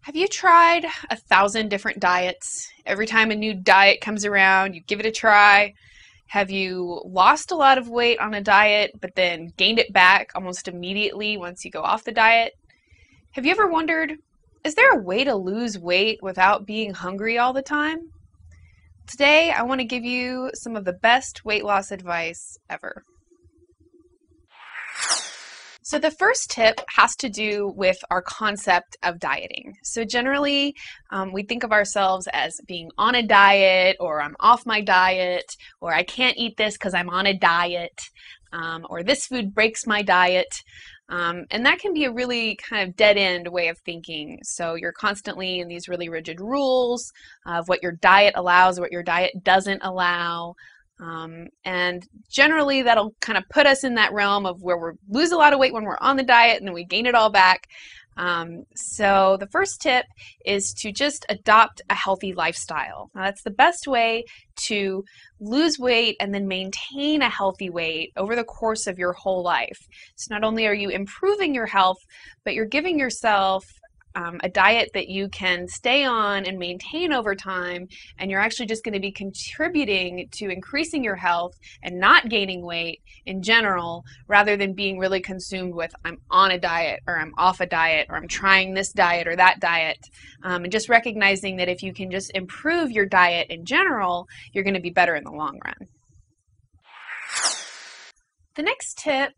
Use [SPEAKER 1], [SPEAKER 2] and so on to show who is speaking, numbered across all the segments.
[SPEAKER 1] Have you tried 1,000 different diets? Every time a new diet comes around, you give it a try. Have you lost a lot of weight on a diet, but then gained it back almost immediately once you go off the diet? Have you ever wondered, is there a way to lose weight without being hungry all the time? Today, I want to give you some of the best weight loss advice ever. So the first tip has to do with our concept of dieting. So generally, we think of ourselves as being on a diet, or I'm off my diet, or I can't eat this because I'm on a diet, or this food breaks my diet. And that can be a really kind of dead-end way of thinking. So you're constantly in these really rigid rules of what your diet allows, what your diet doesn't allow. And generally that'll kind of put us in that realm of where we lose a lot of weight when we're on the diet and then we gain it all back. So the first tip is to just adopt a healthy lifestyle. Now that's the best way to lose weight and then maintain a healthy weight over the course of your whole life. So not only are you improving your health, but you're giving yourself a diet that you can stay on and maintain over time, and you're actually just going to be contributing to increasing your health and not gaining weight in general, rather than being really consumed with I'm on a diet or I'm off a diet or I'm trying this diet or that diet. And just recognizing that if you can just improve your diet in general, you're going to be better in the long run. The next tip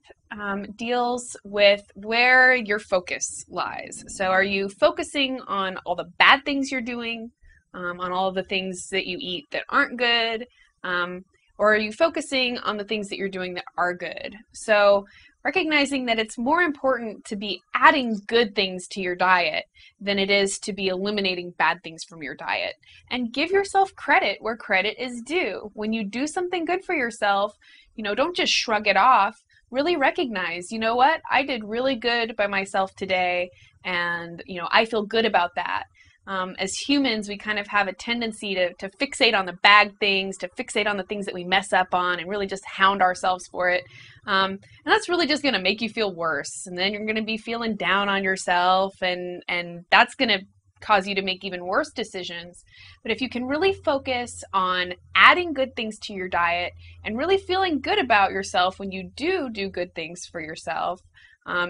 [SPEAKER 1] deals with where your focus lies. So are you focusing on all the bad things you're doing, on all of the things that you eat that aren't good, or are you focusing on the things that you're doing that are good? So recognizing that it's more important to be adding good things to your diet than it is to be eliminating bad things from your diet. And give yourself credit where credit is due. When you do something good for yourself, don't just shrug it off. Really recognize, you know what, I did really good by myself today, and I feel good about that. As humans, we kind of have a tendency to fixate on the bad things, to fixate on the things that we mess up on, and really just hound ourselves for it. And that's really just going to make you feel worse. And then you're going to be feeling down on yourself, and that's going to cause you to make even worse decisions. But if you can really focus on adding good things to your diet and really feeling good about yourself when you do good things for yourself,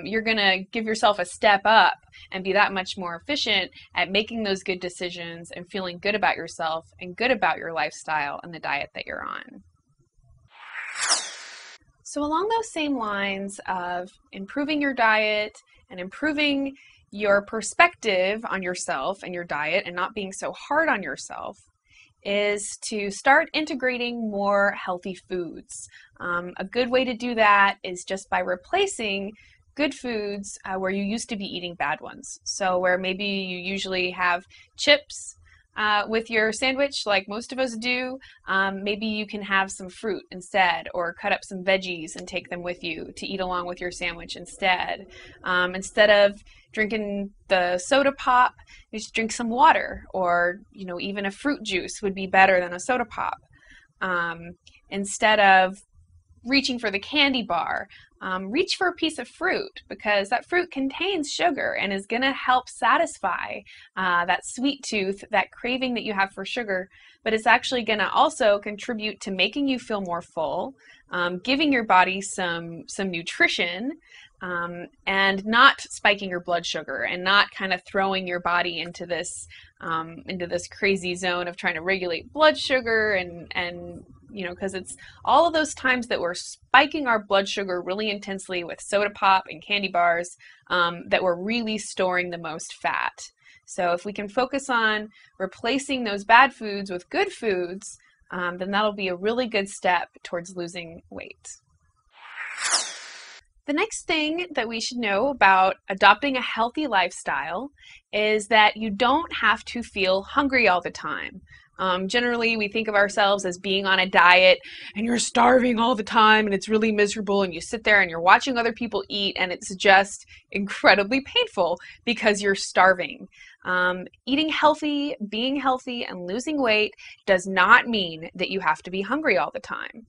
[SPEAKER 1] you're going to give yourself a step up and be that much more efficient at making those good decisions and feeling good about yourself and good about your lifestyle and the diet that you're on. So along those same lines of improving your diet and improving your perspective on yourself and your diet and not being so hard on yourself is to start integrating more healthy foods. A good way to do that is just by replacing good foods where you used to be eating bad ones. So where maybe you usually have chips with your sandwich, like most of us do, maybe you can have some fruit instead, or cut up some veggies and take them with you to eat along with your sandwich instead. Instead of drinking the soda pop, you just drink some water, or even a fruit juice would be better than a soda pop. Instead of reaching for the candy bar, reach for a piece of fruit, because that fruit contains sugar and is going to help satisfy that sweet tooth, that craving that you have for sugar, but it's actually going to also contribute to making you feel more full, giving your body some nutrition, and not spiking your blood sugar and not kind of throwing your body into this crazy zone of trying to regulate blood sugar and because it's all of those times that we're spiking our blood sugar really intensely with soda pop and candy bars that we're really storing the most fat. So if we can focus on replacing those bad foods with good foods, then that'll be a really good step towards losing weight. The next thing that we should know about adopting a healthy lifestyle is that you don't have to feel hungry all the time. Generally, we think of ourselves as being on a diet and you're starving all the time and it's really miserable, and you sit there and you're watching other people eat and it's just incredibly painful because you're starving. Eating healthy, being healthy, and losing weight does not mean that you have to be hungry all the time.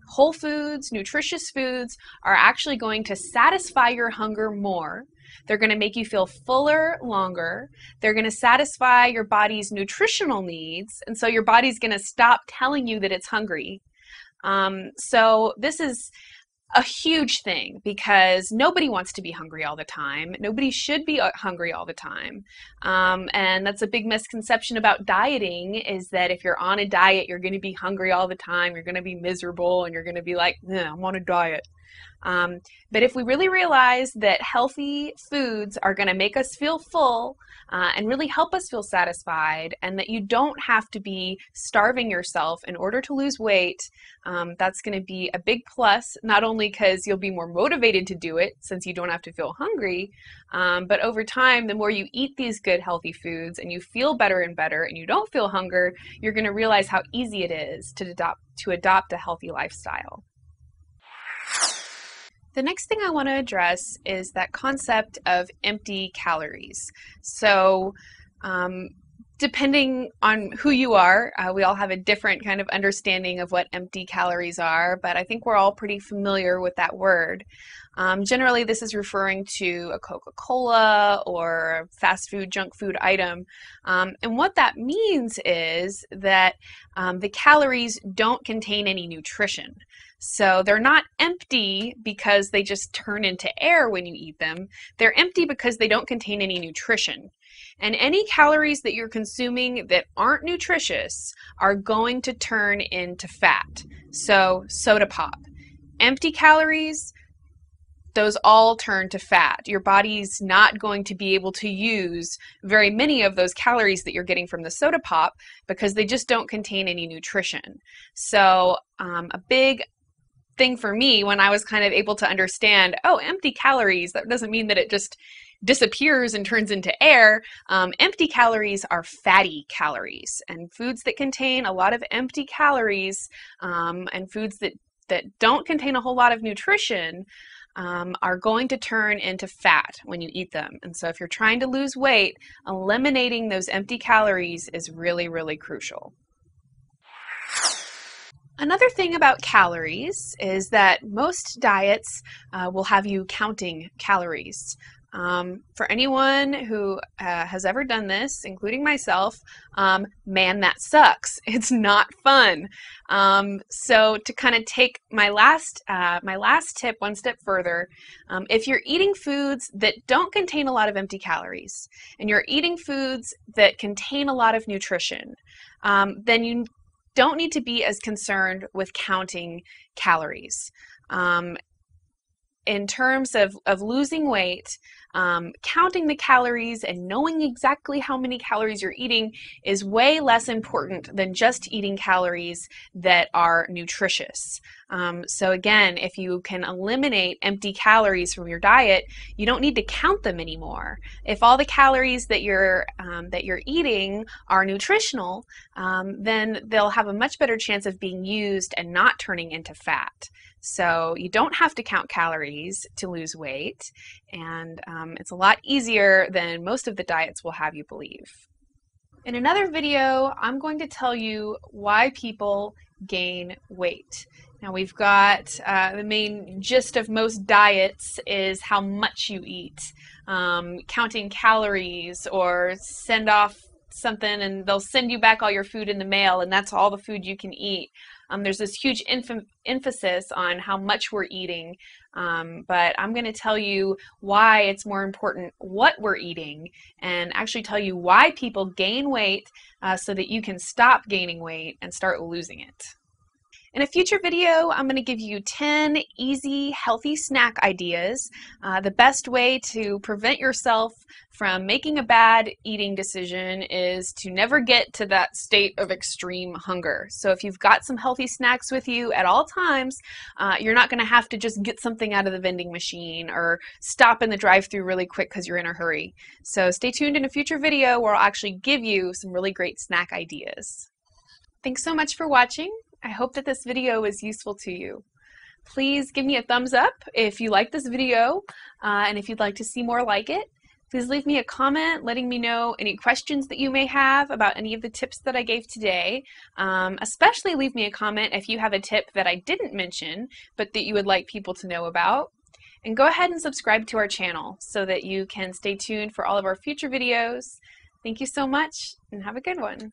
[SPEAKER 1] Whole foods, nutritious foods are actually going to satisfy your hunger more They're going to make you feel fuller longer. They're going to satisfy your body's nutritional needs, and so your body's going to stop telling you that it's hungry. So this is a huge thing because nobody wants to be hungry all the time. Nobody should be hungry all the time. And that's a big misconception about dieting, is that if you're on a diet, you're going to be hungry all the time. You're going to be miserable and you're going to be like, I'm on a diet. But if we really realize that healthy foods are going to make us feel full and really help us feel satisfied, and that you don't have to be starving yourself in order to lose weight, that's going to be a big plus, not only because you'll be more motivated to do it since you don't have to feel hungry, but over time, the more you eat these good healthy foods and you feel better and better and you don't feel hunger, you're going to realize how easy it is to adopt a healthy lifestyle. The next thing I want to address is that concept of empty calories. So, depending on who you are, we all have a different kind of understanding of what empty calories are, but I think we're all pretty familiar with that word. Generally, this is referring to a Coca-Cola or a fast food, junk food item. And what that means is that the calories don't contain any nutrition. So they're not empty because they just turn into air when you eat them. They're empty because they don't contain any nutrition. And any calories that you're consuming that aren't nutritious are going to turn into fat. So soda pop, empty calories, those all turn to fat. Your body's not going to be able to use very many of those calories that you're getting from the soda pop because they just don't contain any nutrition. So a big thing for me when I was kind of able to understand, empty calories, that doesn't mean that it just disappears and turns into air. Empty calories are fatty calories, and foods that contain a lot of empty calories and foods that don't contain a whole lot of nutrition are going to turn into fat when you eat them. And so if you're trying to lose weight, eliminating those empty calories is really, really crucial. Another thing about calories is that most diets will have you counting calories. For anyone who has ever done this, including myself, man, that sucks. It's not fun. So to kind of take my last tip one step further, if you're eating foods that don't contain a lot of empty calories, and you're eating foods that contain a lot of nutrition, then you don't need to be as concerned with counting calories. In terms of losing weight, counting the calories and knowing exactly how many calories you're eating is way less important than just eating calories that are nutritious. So again, if you can eliminate empty calories from your diet, you don't need to count them anymore. If all the calories that you're eating are nutritional, then they'll have a much better chance of being used and not turning into fat. So you don't have to count calories to lose weight, and it's a lot easier than most of the diets will have you believe. In another video, I'm going to tell you why people gain weight. Now we've got the main gist of most diets is how much you eat, counting calories, or send off something and they'll send you back all your food in the mail and that's all the food you can eat. There's this huge emphasis on how much we're eating, but I'm going to tell you why it's more important what we're eating, and actually tell you why people gain weight so that you can stop gaining weight and start losing it. In a future video, I'm going to give you 10 easy, healthy snack ideas, the best way to prevent yourself from making a bad eating decision is to never get to that state of extreme hunger. So if you've got some healthy snacks with you at all times, you're not going to have to just get something out of the vending machine or stop in the drive-thru really quick because you're in a hurry. So stay tuned in a future video where I'll actually give you some really great snack ideas. Thanks so much for watching. I hope that this video was useful to you. Please give me a thumbs up if you like this video, and if you'd like to see more like it. Please leave me a comment letting me know any questions that you may have about any of the tips that I gave today. Especially leave me a comment if you have a tip that I didn't mention, but that you would like people to know about. And go ahead and subscribe to our channel so that you can stay tuned for all of our future videos. Thank you so much and have a good one.